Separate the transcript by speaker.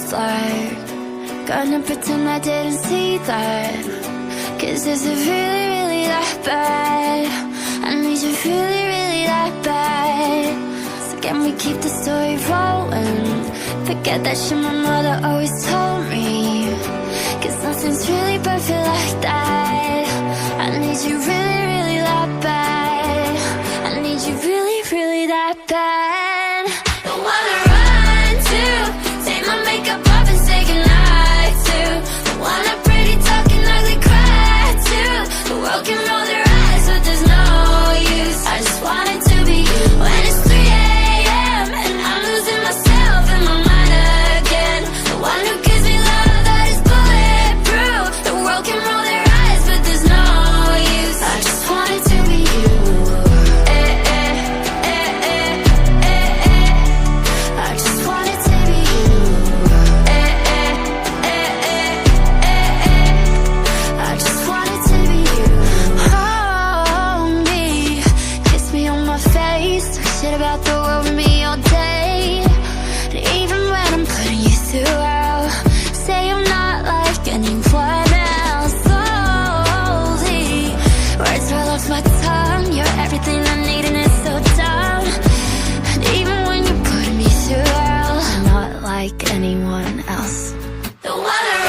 Speaker 1: flirt. Gonna pretend I didn't see that. Cause is it really, really that bad? I need you really, really that bad. So can we keep the story rolling? Forget that shit my mother always told me. Cause nothing's really perfect like that. I need you really, really that bad. I need you really, really that bad. The one I run to, take my makeup off and say goodnight to. The one I pretty talking ugly cry to. The world can roll their eyes but there's no use. I just want it to be you. When it's 3 a.m. and I'm losing myself in my mind again. The one who gives me love that is bulletproof. The world can roll their eyes but there's no use. I just want it to be you. I just want it to be you. I just want it to be you. Hold me, kiss me on my face, talk shit about the world with me all day. And even when I'm putting you through hell, say I'm not like anyone else. Slowly, words roll off my tongue. You're everything I need and it's so dumb. And even when you put me through hell, I'm not like anyone else. The one I